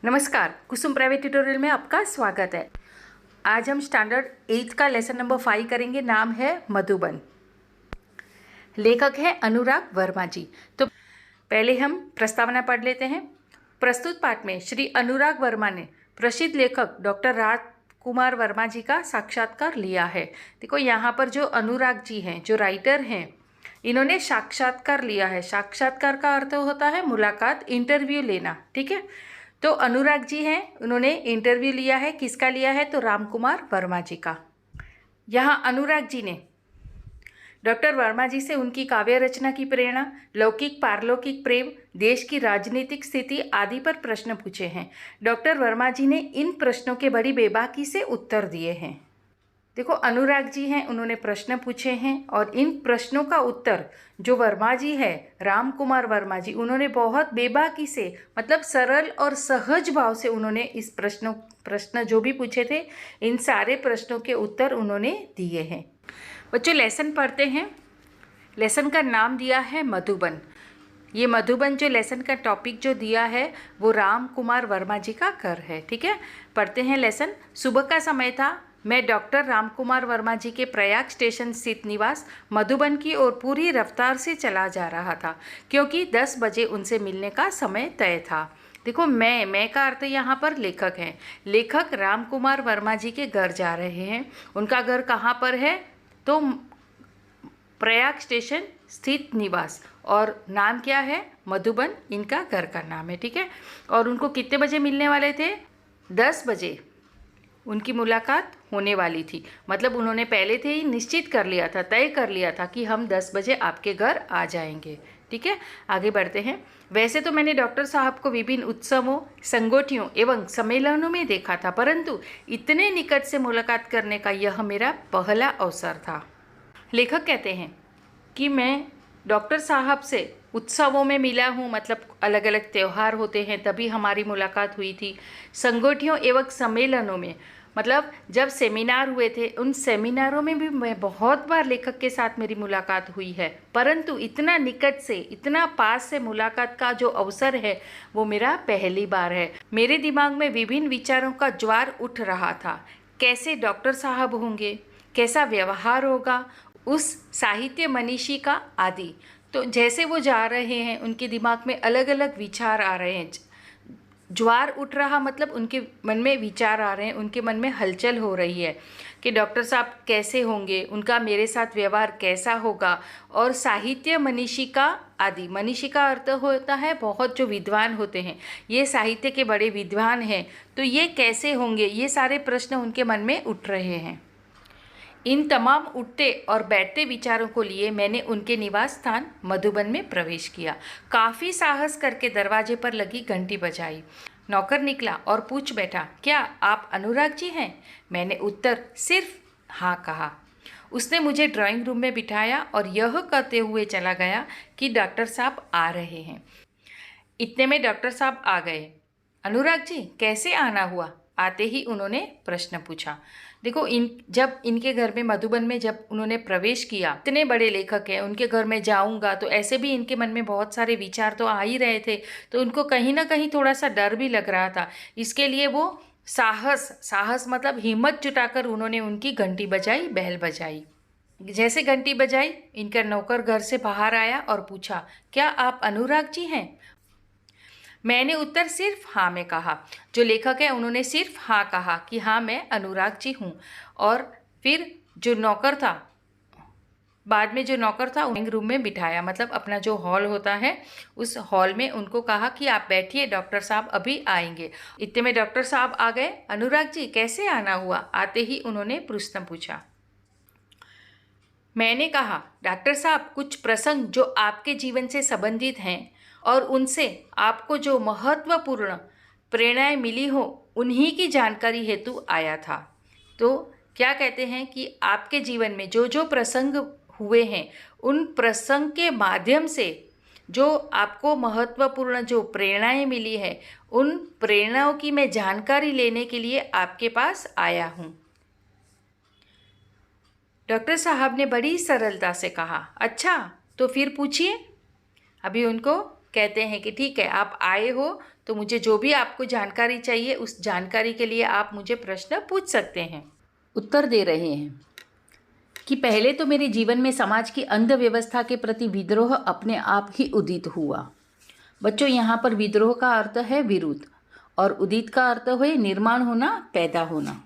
नमस्कार, कुसुम private tutorial में आपका स्वागत है। आज हम स्टैंडर्ड 8 का लेसन नंबर 5 करेंगे। नाम है मधुबन। लेखक है अनुराग वर्मा जी। तो पहले हम प्रस्तावना पढ़ लेते हैं। प्रस्तुत पाठ में श्री अनुराग वर्मा ने प्रसिद्ध लेखक डॉक्टर राजकुमार वर्मा जी का साक्षात्कार लिया है। देखो यहाँ पर जो अनुराग जी हैं, जो राइटर हैं, इन्होंने साक्षात्कार लिया है। साक्षात्कार का अर्थ होता है मुलाकात, इंटरव्यू लेना। ठीक है, तो अनुराग जी हैं, उन्होंने इंटरव्यू लिया है। किसका लिया है? तो रामकुमार वर्मा जी का। यहाँ अनुराग जी ने डॉक्टर वर्मा जी से उनकी काव्य रचना की प्रेरणा, लौकिक पारलौकिक प्रेम, देश की राजनीतिक स्थिति आदि पर प्रश्न पूछे हैं। डॉक्टर वर्मा जी ने इन प्रश्नों के बड़ी बेबाकी से उत्तर दिए हैं। देखो, अनुराग जी हैं, उन्होंने प्रश्न पूछे हैं और इन प्रश्नों का उत्तर जो वर्मा जी है, रामकुमार वर्मा जी, उन्होंने बहुत बेबाकी से, मतलब सरल और सहज भाव से उन्होंने इस प्रश्न जो भी पूछे थे, इन सारे प्रश्नों के उत्तर उन्होंने दिए हैं। बच्चों, लेसन पढ़ते हैं। लेसन का नाम दिया है मधुबन। ये मधुबन जो लेसन का टॉपिक जो दिया है वो रामकुमार वर्मा जी का कर है। ठीक है, पढ़ते हैं लेसन। सुबह का समय था। मैं डॉक्टर रामकुमार वर्मा जी के प्रयाग स्टेशन स्थित निवास मधुबन की ओर पूरी रफ्तार से चला जा रहा था, क्योंकि 10 बजे उनसे मिलने का समय तय था। देखो, मैं का अर्थ यहाँ पर लेखक है। लेखक रामकुमार वर्मा जी के घर जा रहे हैं। उनका घर कहाँ पर है? तो प्रयाग स्टेशन स्थित निवास, और नाम क्या है? मधुबन इनका घर का नाम है। ठीक है, और उनको कितने बजे मिलने वाले थे? 10 बजे उनकी मुलाकात होने वाली थी। मतलब उन्होंने पहले से ही निश्चित कर लिया था, तय कर लिया था कि हम 10 बजे आपके घर आ जाएंगे। ठीक है, आगे बढ़ते हैं। वैसे तो मैंने डॉक्टर साहब को विभिन्न उत्सवों, संगोष्ठियों एवं सम्मेलनों में देखा था, परंतु इतने निकट से मुलाकात करने का यह मेरा पहला अवसर था। लेखक कहते हैं कि मैं डॉक्टर साहब से उत्सवों में मिला हूँ, मतलब अलग अलग त्यौहार होते हैं तभी हमारी मुलाकात हुई थी। संगठनों एवं सम्मेलनों में, मतलब जब सेमिनार हुए थे, उन सेमिनारों में भी मैं बहुत बार लेखक के साथ मेरी मुलाकात हुई है, परंतु इतना निकट से, इतना पास से मुलाकात का जो अवसर है वो मेरा पहली बार है। मेरे दिमाग में विभिन्न विचारों का ज्वार उठ रहा था। कैसे डॉक्टर साहब होंगे, कैसा व्यवहार होगा उस साहित्य मनीषी का, आदि। तो जैसे वो जा रहे हैं, उनके दिमाग में अलग अलग विचार आ रहे हैं। ज्वार उठ रहा मतलब उनके मन में विचार आ रहे हैं, उनके मन में हलचल हो रही है कि डॉक्टर साहब कैसे होंगे, उनका मेरे साथ व्यवहार कैसा होगा, और साहित्य मनीषी का, आदि। मनीषी का अर्थ होता है बहुत जो विद्वान होते हैं, ये साहित्य के बड़े विद्वान हैं, तो ये कैसे होंगे, ये सारे प्रश्न उनके मन में उठ रहे हैं। इन तमाम उठते और बैठते विचारों को लिए मैंने उनके निवास स्थान मधुबन में प्रवेश किया। काफ़ी साहस करके दरवाजे पर लगी घंटी बजाई। नौकर निकला और पूछ बैठा, क्या आप अनुराग जी हैं? मैंने उत्तर सिर्फ हाँ कहा। उसने मुझे ड्राइंग रूम में बिठाया और यह कहते हुए चला गया कि डॉक्टर साहब आ रहे हैं। इतने में डॉक्टर साहब आ गए। अनुराग जी, कैसे आना हुआ? आते ही उन्होंने प्रश्न पूछा। देखो, जब इनके घर में मधुबन में जब उन्होंने प्रवेश किया, इतने बड़े लेखक हैं, उनके घर में जाऊंगा तो ऐसे भी इनके मन में बहुत सारे विचार तो आ ही रहे थे, तो उनको कहीं ना कहीं थोड़ा सा डर भी लग रहा था। इसके लिए वो साहस मतलब हिम्मत जुटाकर उन्होंने उनकी घंटी बजाई, बेल बजाई। जैसे घंटी बजाई, इनका नौकर घर से बाहर आया और पूछा, क्या आप अनुराग जी हैं? मैंने उत्तर सिर्फ हाँ में कहा। जो लेखक है उन्होंने सिर्फ हाँ कहा कि हाँ मैं अनुराग जी हूँ। और फिर जो नौकर था, बाद में जो नौकर था ड्राइंग रूम में बिठाया, मतलब अपना जो हॉल होता है उस हॉल में उनको कहा कि आप बैठिए, डॉक्टर साहब अभी आएंगे। इतने में डॉक्टर साहब आ गए। अनुराग जी, कैसे आना हुआ? आते ही उन्होंने प्रश्न पूछा। मैंने कहा, डॉक्टर साहब, कुछ प्रसंग जो आपके जीवन से संबंधित हैं और उनसे आपको जो महत्वपूर्ण प्रेरणाएं मिली हो, उन्हीं की जानकारी हेतु आया था। तो क्या कहते हैं कि आपके जीवन में जो जो प्रसंग हुए हैं, उन प्रसंग के माध्यम से जो आपको महत्वपूर्ण जो प्रेरणाएं मिली है, उन प्रेरणाओं की मैं जानकारी लेने के लिए आपके पास आया हूँ। डॉक्टर साहब ने बड़ी सरलता से कहा, अच्छा तो फिर पूछिए। अभी उनको कहते हैं कि ठीक है, आप आए हो तो मुझे जो भी आपको जानकारी चाहिए उस जानकारी के लिए आप मुझे प्रश्न पूछ सकते हैं। उत्तर दे रहे हैं कि पहले तो मेरे जीवन में समाज की अंध व्यवस्था के प्रति विद्रोह अपने आप ही उदित हुआ। बच्चों, यहाँ पर विद्रोह का अर्थ है विरुद्ध और उदित का अर्थ है निर्माण होना, पैदा होना।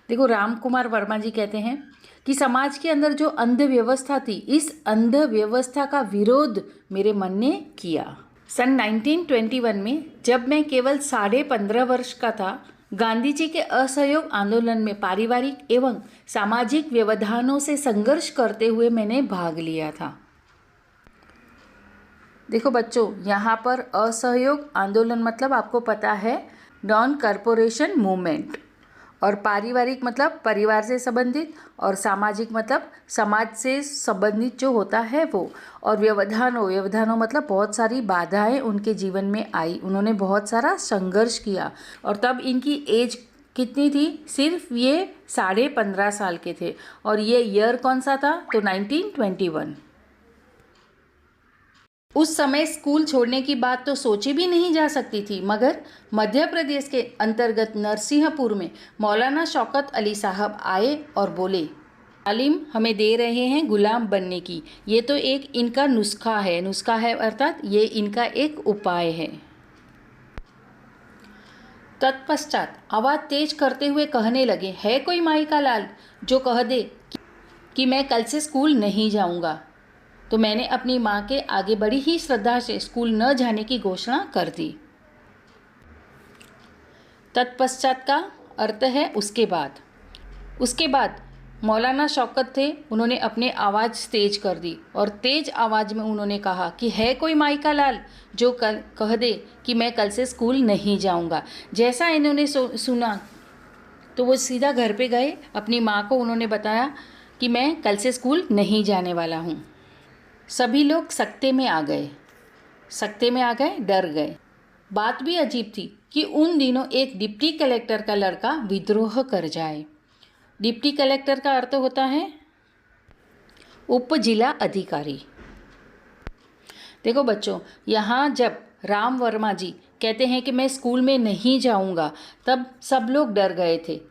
देखो, राम कुमार वर्मा जी कहते हैं कि समाज के अंदर जो अंध व्यवस्था थी, इस अंध व्यवस्था का विरोध मेरे मन ने किया। सन 1921 में जब मैं केवल 15.5 वर्ष का था, गांधी जी के असहयोग आंदोलन में पारिवारिक एवं सामाजिक व्यवधानों से संघर्ष करते हुए मैंने भाग लिया था। देखो बच्चों, यहाँ पर असहयोग आंदोलन मतलब आपको पता है नॉन कॉरपोरेशन मूवमेंट, और पारिवारिक मतलब परिवार से संबंधित, और सामाजिक मतलब समाज से संबंधित जो होता है वो, और व्यवधानों मतलब बहुत सारी बाधाएं उनके जीवन में आई। उन्होंने बहुत सारा संघर्ष किया और तब इनकी एज कितनी थी? सिर्फ ये 15.5 साल के थे। और ये ईयर कौन सा था? तो 1921। उस समय स्कूल छोड़ने की बात तो सोची भी नहीं जा सकती थी, मगर मध्य प्रदेश के अंतर्गत नरसिंहपुर में मौलाना शौकत अली साहब आए और बोले, तालीम हमें दे रहे हैं गुलाम बनने की, ये तो एक इनका नुस्खा है अर्थात ये इनका एक उपाय है। तत्पश्चात आवाज़ तेज करते हुए कहने लगे, है कोई माई का लाल जो कह दे कि मैं कल से स्कूल नहीं जाऊंगा। तो मैंने अपनी माँ के आगे बड़ी ही श्रद्धा से स्कूल न जाने की घोषणा कर दी। तत्पश्चात का अर्थ है उसके बाद मौलाना शौकत थे, उन्होंने अपने आवाज़ तेज कर दी और तेज आवाज़ में उन्होंने कहा कि है कोई माई का लाल जो कह दे कि मैं कल से स्कूल नहीं जाऊंगा। जैसा इन्होंने सुना तो वो सीधा घर पे गए, अपनी माँ को उन्होंने बताया कि मैं कल से स्कूल नहीं जाने वाला हूँ। सभी लोग सकते में आ गए, डर गए। बात भी अजीब थी कि उन दिनों एक डिप्टी कलेक्टर का लड़का विद्रोह कर जाए। डिप्टी कलेक्टर का अर्थ होता है उप जिला अधिकारी। देखो बच्चों, यहाँ जब राम वर्मा जी कहते हैं कि मैं स्कूल में नहीं जाऊँगा, तब सब लोग डर गए थे।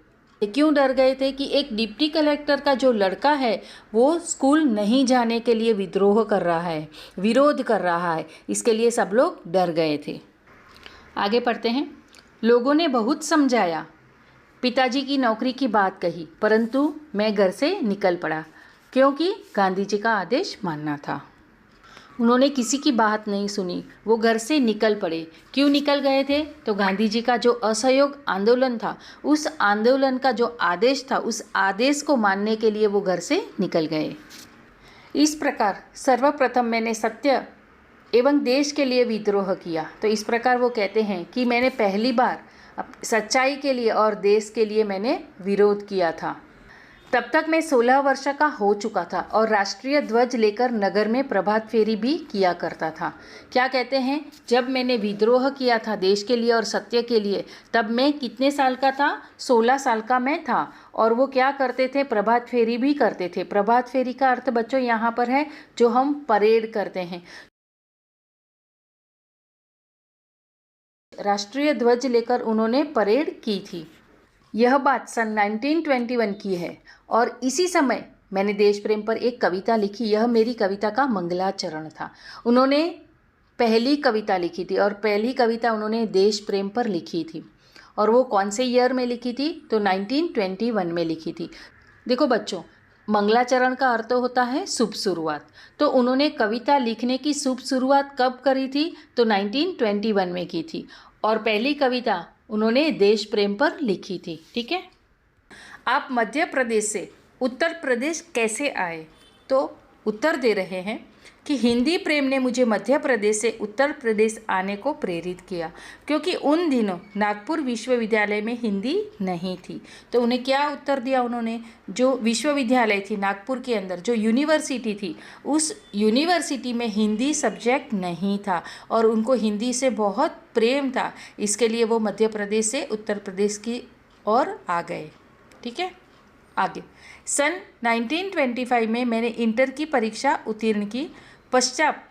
क्यों डर गए थे? कि एक डिप्टी कलेक्टर का जो लड़का है वो स्कूल नहीं जाने के लिए विद्रोह कर रहा है, विरोध कर रहा है, इसके लिए सब लोग डर गए थे। आगे पढ़ते हैं। लोगों ने बहुत समझाया, पिताजी की नौकरी की बात कही, परंतु मैं घर से निकल पड़ा क्योंकि गांधी जी का आदेश मानना था। उन्होंने किसी की बात नहीं सुनी, वो घर से निकल पड़े। क्यों निकल गए थे? तो गांधी जी का जो असहयोग आंदोलन था, उस आंदोलन का जो आदेश था, उस आदेश को मानने के लिए वो घर से निकल गए। इस प्रकार सर्वप्रथम मैंने सत्य एवं देश के लिए विद्रोह किया। तो इस प्रकार वो कहते हैं कि मैंने पहली बार सच्चाई के लिए और देश के लिए मैंने विरोध किया था। तब तक मैं 16 वर्ष का हो चुका था और राष्ट्रीय ध्वज लेकर नगर में प्रभात फेरी भी किया करता था। क्या कहते हैं? जब मैंने विद्रोह किया था देश के लिए और सत्य के लिए, तब मैं कितने साल का था? 16 साल का मैं था। और वो क्या करते थे? प्रभात फेरी भी करते थे। प्रभात फेरी का अर्थ बच्चों यहाँ पर है जो हम परेड करते हैं। राष्ट्रीय ध्वज लेकर उन्होंने परेड की थी। यह बात सन 1921 की है और इसी समय मैंने देश प्रेम पर एक कविता लिखी। यह मेरी कविता का मंगलाचरण था। उन्होंने पहली कविता लिखी थी और पहली कविता उन्होंने देश प्रेम पर लिखी थी। और वो कौन से ईयर में लिखी थी? तो 1921 में लिखी थी। देखो बच्चों, मंगलाचरण का अर्थ होता है शुभ शुरुआत। तो उन्होंने कविता लिखने की शुभ शुरुआत कब करी थी? तो 1921 में की थी। और पहली कविता उन्होंने देश प्रेम पर लिखी थी। ठीक है। आप मध्य प्रदेश से उत्तर प्रदेश कैसे आए? तो उत्तर दे रहे हैं कि हिंदी प्रेम ने मुझे मध्य प्रदेश से उत्तर प्रदेश आने को प्रेरित किया, क्योंकि उन दिनों नागपुर विश्वविद्यालय में हिंदी नहीं थी। तो उन्हें क्या उत्तर दिया उन्होंने? जो विश्वविद्यालय थी नागपुर के अंदर, जो यूनिवर्सिटी थी, उस यूनिवर्सिटी में हिंदी सब्जेक्ट नहीं था और उनको हिंदी से बहुत प्रेम था। इसके लिए वो मध्य प्रदेश से उत्तर प्रदेश की ओर आ गए। ठीक है। आगे सन 1925 में मैंने इंटर की परीक्षा उत्तीर्ण की। पश्चात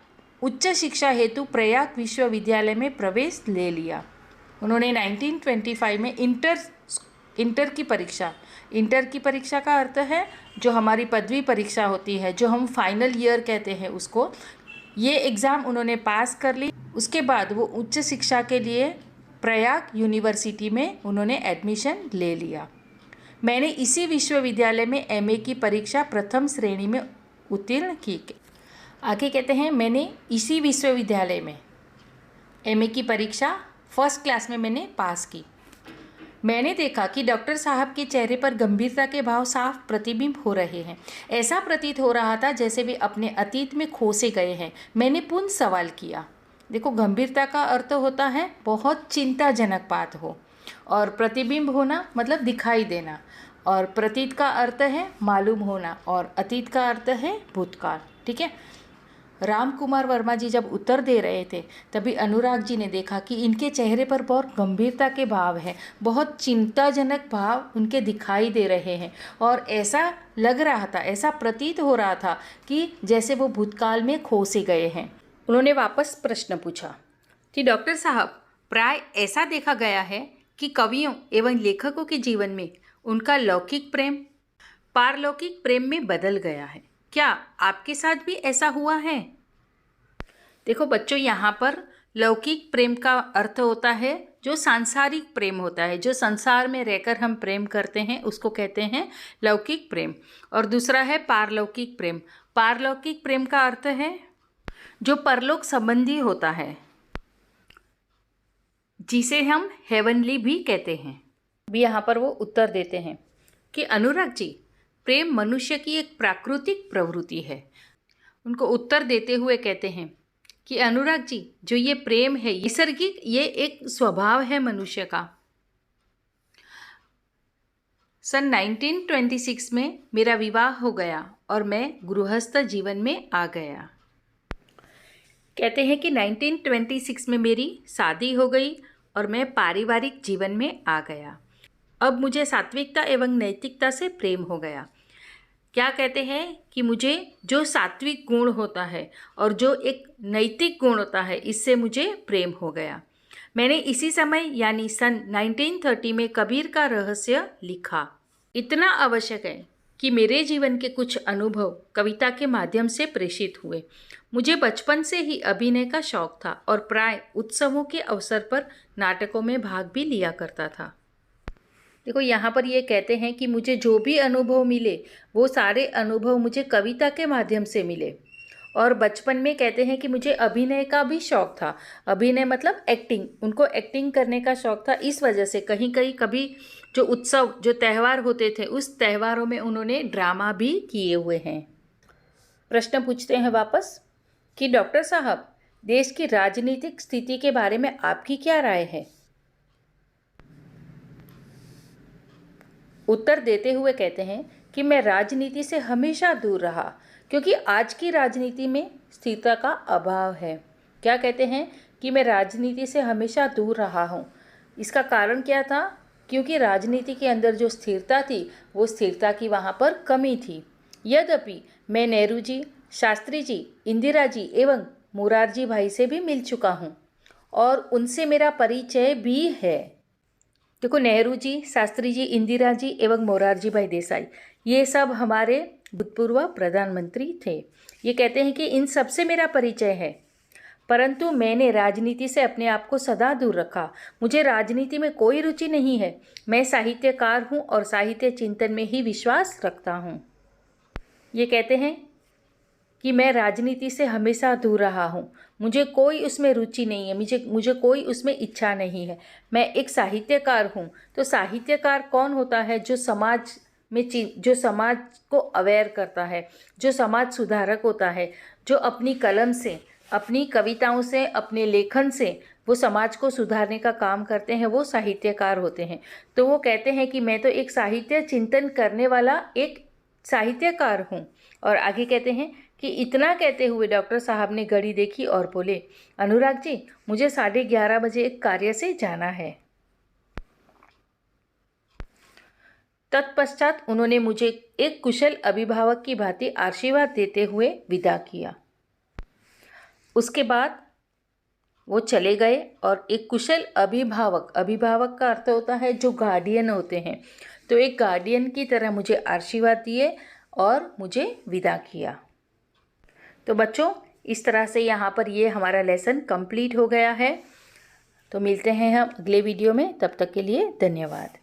उच्च शिक्षा हेतु प्रयाग विश्वविद्यालय में प्रवेश ले लिया। उन्होंने 1925 में इंटर की परीक्षा का अर्थ है जो हमारी पदवी परीक्षा होती है, जो हम फाइनल ईयर कहते हैं उसको, ये एग्ज़ाम उन्होंने पास कर ली। उसके बाद वो उच्च शिक्षा के लिए प्रयाग यूनिवर्सिटी में उन्होंने एडमिशन ले लिया। मैंने इसी विश्वविद्यालय में एमए की परीक्षा प्रथम श्रेणी में उत्तीर्ण की। आगे कहते हैं मैंने इसी विश्वविद्यालय में एमए की परीक्षा फर्स्ट क्लास में मैंने पास की। मैंने देखा कि डॉक्टर साहब के चेहरे पर गंभीरता के भाव साफ प्रतिबिंब हो रहे हैं। ऐसा प्रतीत हो रहा था जैसे वे अपने अतीत में खो से गए हैं। मैंने पुनः सवाल किया। देखो, गंभीरता का अर्थ होता है बहुत चिंताजनक बात हो, और प्रतिबिंब होना मतलब दिखाई देना, और प्रतीत का अर्थ है मालूम होना, और अतीत का अर्थ है भूतकाल। ठीक है। राम कुमार वर्मा जी जब उत्तर दे रहे थे तभी अनुराग जी ने देखा कि इनके चेहरे पर बहुत गंभीरता के भाव हैं, बहुत चिंताजनक भाव उनके दिखाई दे रहे हैं, और ऐसा लग रहा था, ऐसा प्रतीत हो रहा था कि जैसे वो भूतकाल में खो से गए हैं। उन्होंने वापस प्रश्न पूछा कि डॉक्टर साहब, प्राय ऐसा देखा गया है कि कवियों एवं लेखकों के जीवन में उनका लौकिक प्रेम पारलौकिक प्रेम में बदल गया है। क्या आपके साथ भी ऐसा हुआ है? देखो बच्चों, यहाँ पर लौकिक प्रेम का अर्थ होता है जो सांसारिक प्रेम होता है, जो संसार में रहकर हम प्रेम करते हैं उसको कहते हैं लौकिक प्रेम। और दूसरा है पारलौकिक प्रेम। पारलौकिक प्रेम का अर्थ है जो परलोक संबंधी होता है, जिसे हम हेवनली भी कहते हैं। भी यहाँ पर वो उत्तर देते हैं कि अनुराग जी, प्रेम मनुष्य की एक प्राकृतिक प्रवृत्ति है। उनको उत्तर देते हुए कहते हैं कि अनुराग जी, जो ये प्रेम है नैसर्गिक, ये एक स्वभाव है मनुष्य का। सन 1926 में मेरा विवाह हो गया और मैं गृहस्थ जीवन में आ गया। कहते हैं कि 1926 में मेरी शादी हो गई और मैं पारिवारिक जीवन में आ गया। अब मुझे सात्विकता एवं नैतिकता से प्रेम हो गया। क्या कहते हैं कि मुझे जो सात्विक गुण होता है और जो एक नैतिक गुण होता है, इससे मुझे प्रेम हो गया। मैंने इसी समय यानी सन 1930 में कबीर का रहस्य लिखा। इतना आवश्यक है कि मेरे जीवन के कुछ अनुभव कविता के माध्यम से प्रेषित हुए। मुझे बचपन से ही अभिनय का शौक था और प्राय उत्सवों के अवसर पर नाटकों में भाग भी लिया करता था। देखो, यहाँ पर ये कहते हैं कि मुझे जो भी अनुभव मिले वो सारे अनुभव मुझे कविता के माध्यम से मिले। और बचपन में कहते हैं कि मुझे अभिनय का भी शौक था। अभिनय मतलब एक्टिंग, उनको एक्टिंग करने का शौक था। इस वजह से कहीं कभी जो उत्सव, जो त्यौहार होते थे, उस त्योहारों में उन्होंने ड्रामा भी किए हुए हैं। प्रश्न पूछते हैं वापस कि डॉक्टर साहब, देश की राजनीतिक स्थिति के बारे में आपकी क्या राय है? उत्तर देते हुए कहते हैं कि मैं राजनीति से हमेशा दूर रहा क्योंकि आज की राजनीति में स्थिरता का अभाव है। क्या कहते हैं कि मैं राजनीति से हमेशा दूर रहा हूँ। इसका कारण क्या था? क्योंकि राजनीति के अंदर जो स्थिरता थी वो स्थिरता की वहाँ पर कमी थी। यद्यपि मैं नेहरू जी, शास्त्री जी, इंदिरा जी एवं मोरारजी भाई से भी मिल चुका हूँ और उनसे मेरा परिचय भी है। देखो, नेहरू जी, शास्त्री जी, इंदिरा जी एवं मोरारजी भाई देसाई, ये सब हमारे भूतपूर्व प्रधानमंत्री थे। ये कहते हैं कि इन सब से मेरा परिचय है, परंतु मैंने राजनीति से अपने आप को सदा दूर रखा। मुझे राजनीति में कोई रुचि नहीं है। मैं साहित्यकार हूँ और साहित्य चिंतन में ही विश्वास रखता हूँ। ये कहते हैं कि मैं राजनीति से हमेशा दूर रहा हूँ, मुझे कोई उसमें रुचि नहीं है, मुझे कोई उसमें इच्छा नहीं है। मैं एक साहित्यकार हूँ। तो साहित्यकार कौन होता है? जो समाज को अवेयर करता है, जो समाज सुधारक होता है, जो अपनी कलम से, अपनी कविताओं से, अपने लेखन से वो समाज को सुधारने का काम करते हैं, वो साहित्यकार होते हैं। तो वो कहते हैं कि मैं तो एक साहित्य चिंतन करने वाला एक साहित्यकार हूँ। और आगे कहते हैं कि इतना कहते हुए डॉक्टर साहब ने घड़ी देखी और बोले, अनुराग जी, मुझे 11:30 बजे एक कार्य से जाना है। तत्पश्चात उन्होंने मुझे एक कुशल अभिभावक की भांति आशीर्वाद देते हुए विदा किया। उसके बाद वो चले गए और एक कुशल अभिभावक का अर्थ होता है जो गार्डियन होते हैं, तो एक गार्डियन की तरह मुझे आशीर्वाद दिए और मुझे विदा किया। तो बच्चों, इस तरह से यहाँ पर ये हमारा लेसन कंप्लीट हो गया है। तो मिलते हैं हम अगले वीडियो में, तब तक के लिए धन्यवाद।